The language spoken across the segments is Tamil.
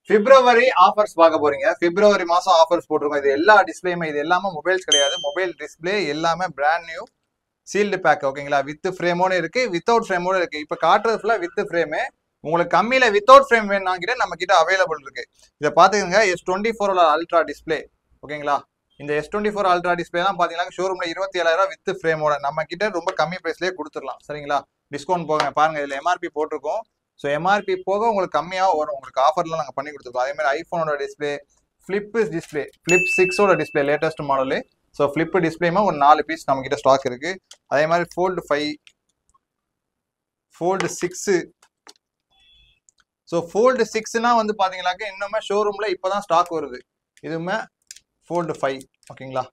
பிப்ரவரி ஆஃபர்ஸ் பார்க்க போறீங்க. பிப்ரவரி மாசம் ஆஃபர்ஸ் போட்டிருக்கோம். இது எல்லா டிஸ்பிளேயுமே, இது எல்லாமே மொபைல்ஸ் கிடையாது. மொபைல் டிஸ்பிளே எல்லாமே பிராண்ட் நியூ சீல்டு பேக். ஓகேங்களா? வித் ஃப்ரேமோட இருக்கு, வித்தவுட் ஃப்ரேமோட இருக்கு. இப்ப காட்டுறது ஃபுல்லா வித் ஃப்ரேமு. உங்களுக்கு கம்மியில வித்தவுட் ஃப்ரேம் வேணும்னா நம்ம கிட்ட அவைலபிள் இருக்கு. இதை பாத்துக்கோங்க. S24 ultra display. ஓகேங்களா? இந்த S24 அல்ட்ரா டிஸ்பிளே தான் பாத்தீங்கன்னா ஷோரூம்ல 27,000 வித் ஃப்ரேமோட நம்ம கிட்ட ரொம்ப கம்மி பிரைஸ்லயே கொடுத்துடலாம். சரிங்களா? டிஸ்கவுண்ட் போங்க. பாருங்க, இதுல MRP போட்டிருக்கோம். ஸோ MRP போக உங்களுக்கு கம்மியாக வரும். உங்களுக்கு ஆஃபர்லாம் நாங்கள் பண்ணி கொடுத்துருக்கோம். அதே மாதிரி ஐஃபோனோட டிஸ்பிளே, ஃபிளிப் டிஸ்பிளே, ஃபிளிப் 6ஓட display latest model. So flip டிஸ்பிளேமா ஒரு 4 பீஸ் நம்ம கிட்ட ஸ்டாக் இருக்கு. அதே மாதிரி ஃபோல்டு 5, ஃபோல்டு 6. ஸோ ஃபோல்டு 6னா வந்து பாத்தீங்கன்னாக்க இன்னுமே ஷோரூம்ல இப்போதான் ஸ்டாக் வருது. இதுவுமே ஃபோல்டு 5. ஓகேங்களா?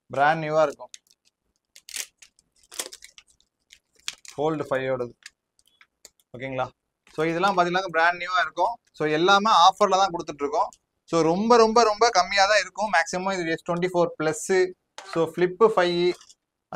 பிராண்ட் நியூவா இருக்கும். ஃபோல்டு 5ஓடது. ஓகேங்களா? ஸோ இதெல்லாம் பார்த்தீங்கன்னா பிராண்ட் நியூவாக இருக்கும். ஸோ எல்லாமே ஆஃபரில் தான் கொடுத்துட்ருக்கோம். ஸோ ரொம்ப ரொம்ப ரொம்ப கம்மியாக தான் இருக்கும். மேக்ஸிமம் இது S24 ப்ளஸ்ஸு. ஸோ ஃப்ளிப்பு 5,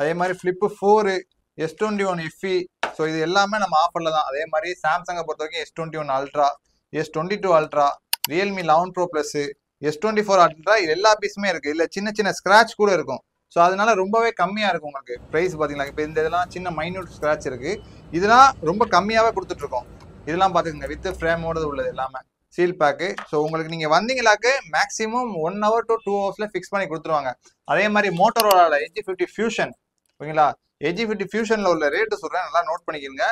அதே மாதிரி ஃப்ளிப்பு 4, S21 FE. ஸோ இது எல்லாமே நம்ம ஆஃபரில் தான். அதே மாதிரி சாம்சங்கை பொறுத்த வரைக்கும் S21 ultra, S22 ultra, Realme 11 bro plus, S24 ultra, இது எல்லா பீஸுமே இருக்குது. இல்லை சின்ன சின்ன ஸ்க்ராட்ச் கூட இருக்கும். ஸோ அதனால ரொம்பவே கம்மியாக இருக்கும் உங்களுக்கு ப்ரைஸ் பார்த்தீங்கன்னா. இப்போ இந்த இதெல்லாம் சின்ன மைன்யூட் ஸ்க்ராட்ச் இருக்குது. இதெல்லாம் ரொம்ப கம்மியாகவே கொடுத்துட்ருக்கோம். இதெல்லாம் பார்த்துக்கங்க. வித் ஃப்ரேமோட உள்ளது எல்லாமே சீல் பேக்கு. ஸோ உங்களுக்கு நீங்கள் வந்தீங்களாக்கு maximum 1 hour to 2 hours fix பண்ணி கொடுத்துருவாங்க. அதே மாதிரி மோட்டோரோலாவில் Edge50 ஃபியூஷன். ஓகேங்களா? Edge50 ஃபியூஷனில் உள்ள ரேட்டு சொல்கிறேன், நல்லா நோட் பண்ணிக்கிறங்க.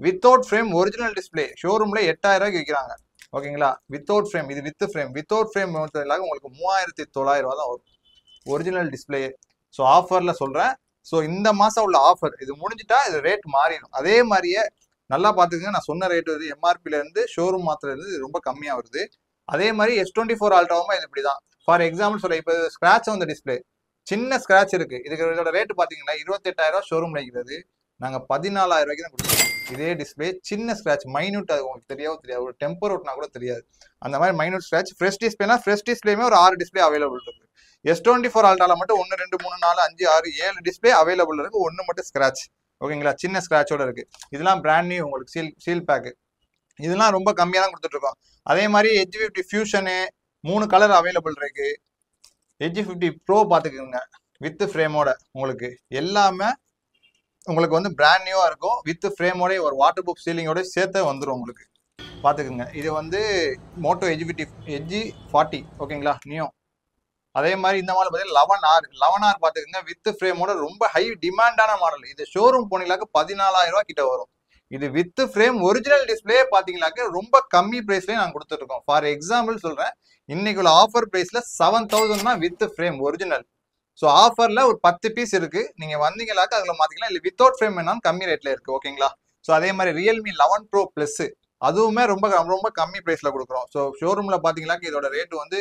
வித்தவுட் ஃப்ரேம் ஒரிஜினல் டிஸ்பிளே ஷோரூமில் 8,000 விற்கிறாங்க. ஓகேங்களா? Without frame. இது வித் ஃப்ரேம். வித்தவுட் ஃப்ரேம் உங்களுக்கு 3,900 தான் வரும் ஒரிஜினல் டிஸ்பிளே. ஸோ ஆஃபரில் சொல்கிறேன். ஸோ இந்த மாதம் உள்ள ஆஃபர் இது முடிஞ்சிட்டா இது ரேட் மாறிடும். அதே மாதிரியே நல்லா பார்த்துக்கங்க. நான் சொன்ன ரேட் வருது MRPலேருந்து ஷோரூம் மாத்திரையிலேருந்து இது ரொம்ப கம்மியாக வருது. அதே மாதிரி S24 அல்ட்ராவும் இது இப்படி தான். ஃபார் எக்ஸாம்பிள் சொல்ல, இப்போ ஸ்க்ராட்ச் வந்து டிஸ்பிளே சின்ன ஸ்க்ராட்ச் இருக்கு. இதுக்கு இதோட ரேட்டு பார்த்தீங்கன்னா 28,000 ஷோரூம் இருக்கிறது. நாங்கள் 14,000 தான் கொடுத்துருக்கோம். இதே டிஸ்பிளே சின்ன ஸ்க்ராட்ச் மைன்யூட், அது உங்களுக்கு தெரியாது. ஒரு டெம்பர் ஓட்டினா கூட தெரியாது. அந்த மாதிரி மைன்யூட் ஸ்க்ராட்ச். ஃப்ரெஷ் டிஸ்பிளேனா ஃப்ரெஷ் டிஸ்பிளேமே ஒரு 6 டிஸ்பிளே அவைலபிள் இருக்கு. S24 அல்ட்ரால மட்டும் 1, 2, 3, 4, 5, 6, 7 டிஸ்பிளே அவைலபிள் இருக்கு. 1 மட்டும் ஸ்க்ராட்ச். ஓகேங்களா? சின்ன ஸ்க்ராட்சோட இருக்கு. இதெல்லாம் பிராண்ட் நியூ உங்களுக்கு சீல் பேக்கு. இதெல்லாம் ரொம்ப கம்மியாக தான் கொடுத்துட்டு இருக்கோம். அதே மாதிரி Edge50 ஃபியூஷனு 3 கலர் அவைலபிள் இருக்கு. Edge50 ப்ரோ பார்த்துக்கோங்க. வித் ஃப்ரேமோட உங்களுக்கு எல்லாமே உங்களுக்கு வந்து பிராண்ட் நியூவா இருக்கும். வித் ஃப்ரேமோட ஒரு வாட்டர் ப்ரூஃப் சீலிங்கோட சேர்த்து வந்துடும் உங்களுக்கு. பார்த்துக்குங்க. இது வந்து மோட்டோ Edge40. ஓகேங்களா? நியூ. அதே மாதிரி இந்த மாடல் பார்த்தீங்கன்னா 11R பார்த்துக்கோங்க. வித் ஃப்ரேமோட ரொம்ப ஹை டிமாண்டான மாடல். இது ஷோரூம் போனீங்களாக்க 14,000 கிட்ட வரும். இது வித் ஃப்ரேம் ஒரிஜினல் டிஸ்பிளே பார்த்தீங்கன்னாக்க ரொம்ப கம்மி பிரைஸ்லேயே நாங்கள் கொடுத்துருக்கோம். ஃபார் எக்ஸாம்பிள் சொல்கிறேன், இன்னைக்கு உள்ள ஆஃபர் பிரைஸில் 7,000 தான் வித் ஃப்ரேம் ஒரிஜினல். ஸோ ஆஃபரில் ஒரு 10 பீஸ் இருக்குது. நீங்கள் வந்தீங்களாக்க அதில் மாற்றிக்கலாம். இல்லை வித்தவுட் ஃப்ரேம் வேணாலும் கம்மி ரேட்டில் இருக்குது. ஓகேங்களா? ஸோ அதே மாதிரி ரியல்மி 11 ப்ரோ ப்ளஸ்ஸு அதுவுமே ரொம்ப ரொம்ப கம்மி ப்ரைஸில் கொடுக்குறோம். ஸோ ஷோரூமில் பார்த்தீங்கன்னாக்க இதோட ரேட்டு வந்து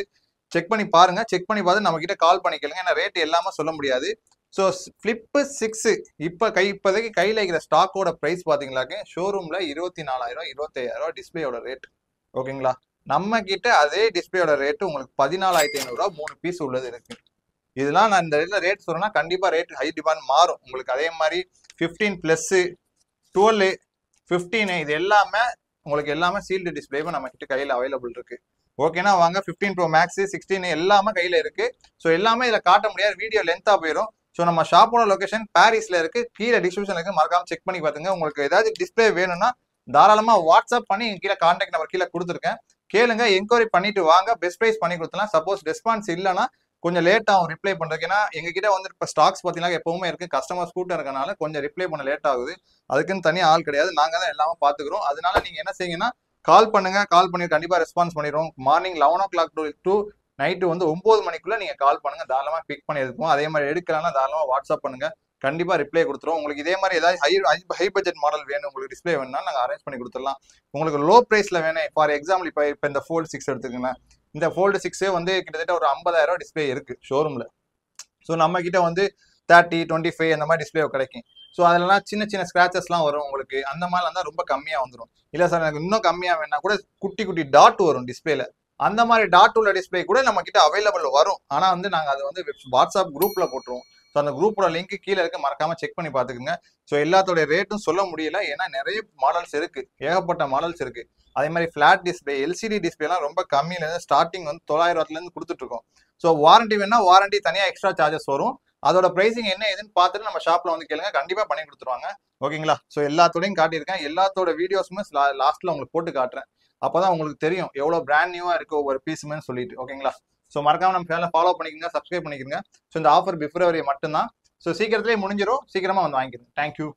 செக் பண்ணி பாருங்க. செக் பண்ணி பார்த்து நம்ம கிட்ட கால் பண்ணிக்கலுங்க. ஏன்னா ரேட் எல்லாமே சொல்ல முடியாது. ஸோ ஃபிளிப்பு 6 இப்போதைக்கு கையில் இருக்கிற ஸ்டாக்கோட ப்ரைஸ் பார்த்தீங்களாக்க ஷோரூமில் 24,000, 25,000 டிஸ்பிளேயோட ரேட். ஓகேங்களா? நம்ம கிட்ட அதே டிஸ்பிளேயோட ரேட்டு உங்களுக்கு 14,500 3 பீஸ் உள்ளது இருக்கு. இதெல்லாம் நான் இந்த இடத்துல ரேட் சொல்றேன்னா கண்டிப்பாக ரேட் ஹை டிமாண்ட் மாறும் உங்களுக்கு. அதே மாதிரி 15 ப்ளஸ்ஸு, 12, 15 இது எல்லாமே உங்களுக்கு எல்லாமே சீல்டு டிஸ்பிளேவும் நம்ம கிட்ட கையில் அவைலபிள் இருக்கு. ஓகேனா வாங்க. 15 ப்ரோ மேக்ஸ், 16 எல்லாமே கையில் இருக்கு. ஸோ எல்லாமே இதில் காட்ட முடியாது, வீடியோ லென்த்தாக போயிடும். ஸோ நம்ம ஷாப்போட லொகேஷன் பாரிஸ்ல இருக்கு. கீழே டிஸ்கிரிப்ஷன் இருக்கு, மறக்காம செக் பண்ணி பார்த்துங்க. உங்களுக்கு ஏதாவது டிஸ்பிளே வேணும்னா தாராளமாக வாட்ஸ்அப் பண்ணி கீழே கான்டாக்ட் நம்பர் கீழே கொடுத்துருக்கேன். கேளுங்க, என்கொயரி பண்ணிட்டு வாங்க. பெஸ்ட் ப்ரைஸ் பண்ணி கொடுத்துலாம். சப்போஸ் ரெஸ்பான்ஸ் இல்லைன்னா கொஞ்சம் லேட் ஆகும் ரிப்ளை பண்ணுறதுக்கு. ஏன்னா எங்ககிட்ட வந்து இப்போ ஸ்டாக்ஸ் பார்த்தீங்கன்னா எப்பவுமே இருக்கு. கஸ்டமர்ஸ் கூட்டம் இருக்கனால கொஞ்சம் ரிப்ளை பண்ண லேட் ஆகுது. அதுக்குன்னு தனியாக ஆள் கிடையாது, நாங்கள் தான் எல்லாமே பார்த்துக்கிறோம். அதனால நீங்கள் என்ன செய்யுங்கன்னா கால் பண்ணுங்க. கால் பண்ணி கண்டிப்பா ரெஸ்பான்ஸ் பண்ணிடுவோம். மார்னிங் 11 o'clock டு நைட்டு வந்து 9 மணிக்குள்ள நீங்க கால் பண்ணுங்க. தாராளமா பிக் பண்ணி எடுப்போம். அதே மாதிரி எடுக்கலாம்னா தாராளமா வாட்ஸ்அப் பண்ணுங்க. கண்டிப்பா ரிப்ளை கொடுத்துருவோம். உங்களுக்கு இதே மாதிரி ஏதாவது ஹை பட்ஜெட் மாடல் வேணும், உங்களுக்கு டிஸ்பிளே வேணும்னா நாங்கள் அரேஞ்ச் பண்ணி கொடுத்துடலாம். உங்களுக்கு லோ பிரைஸ்ல வேணும். ஃபார் எக்ஸாம்பிள் இப்போ இந்த ஃபோல்டு 6 எடுத்துக்கோங்க. இந்த ஃபோல்டு 6 வந்து கிட்டத்தட்ட ஒரு 50,000 டிஸ்பிளே இருக்கு ஷோரூம்ல. ஸோ நம்ம கிட்ட வந்து 30, 25 அந்த மாதிரி டிஸ்பிளே கிடைக்கும். ஸோ அதெல்லாம் சின்ன சின்ன ஸ்க்ராச்சஸ்லாம் வரும் உங்களுக்கு. அந்த மாதிரிலாம் தான் ரொம்ப கம்மியாக வந்துடும். இல்லை சார் எனக்கு இன்னும் கம்மியாக வேணா கூட குட்டி குட்டி டாட் வரும் டிஸ்பிளேல. அந்த மாதிரி டாட் உள்ள டிஸ்பிளே கூட நம்ம கிட்ட அவைலபிள் வரும். ஆனால் வந்து நாங்கள் அதை வந்து வாட்ஸ்அப் குரூப்ல போட்டுருவோம். ஸோ அந்த குரூப்போட லிங்க் கீழே இருக்க, மறக்காம செக் பண்ணி பார்த்துக்குங்க. ஸோ எல்லாத்தோட ரேட்டும் சொல்ல முடியல, ஏன்னா நிறைய மாடல்ஸ் இருக்கு, ஏகப்பட்ட மாடல்ஸ் இருக்கு. அதே மாதிரி ஃபிளாட் டிஸ்பிளே, எல்சிடி டிஸ்பிளேலாம் ரொம்ப கம்மியிலேருந்து ஸ்டார்டிங் வந்து 900 கொடுத்துட்டு இருக்கோம். ஸோ வாரண்டி வேணா வாரண்டி தனியாக எக்ஸ்ட்ரா சார்ஜஸ் வரும். அதோட பிரைசிங் என்ன ஏதுன்னு பார்த்துட்டு நம்ம ஷாப்ல வந்து கேளுங்க, கண்டிப்பா பண்ணி கொடுத்துருவாங்க. ஓகேங்களா? ஸோ எல்லாத்தோடையும் காட்டியிருக்கேன், எல்லாத்தோட வீடியோஸுமே லாஸ்ட்ல உங்களுக்கு போட்டு காட்டுறேன். அப்பதான் உங்களுக்கு தெரியும் எவ்வளவு பிராண்ட் நியூவா இருக்கு ஒவ்வொரு பீஸுமே சொல்லிட்டு. ஓகேங்களா? ஸோ மறக்காம நம்ம சேனலை ஃபாலோ பண்ணிக்கோங்க, சப்ஸ்கிரைப் பண்ணிக்கோங்க. ஸோ இந்த ஆஃபர் பிப்ரவரி மட்டும்தான். ஸோ சீக்கிரத்திலேயே முடிஞ்சிடும், சீக்கிரமா வந்து வாங்கிக்கிறேன். தேங்க்யூ.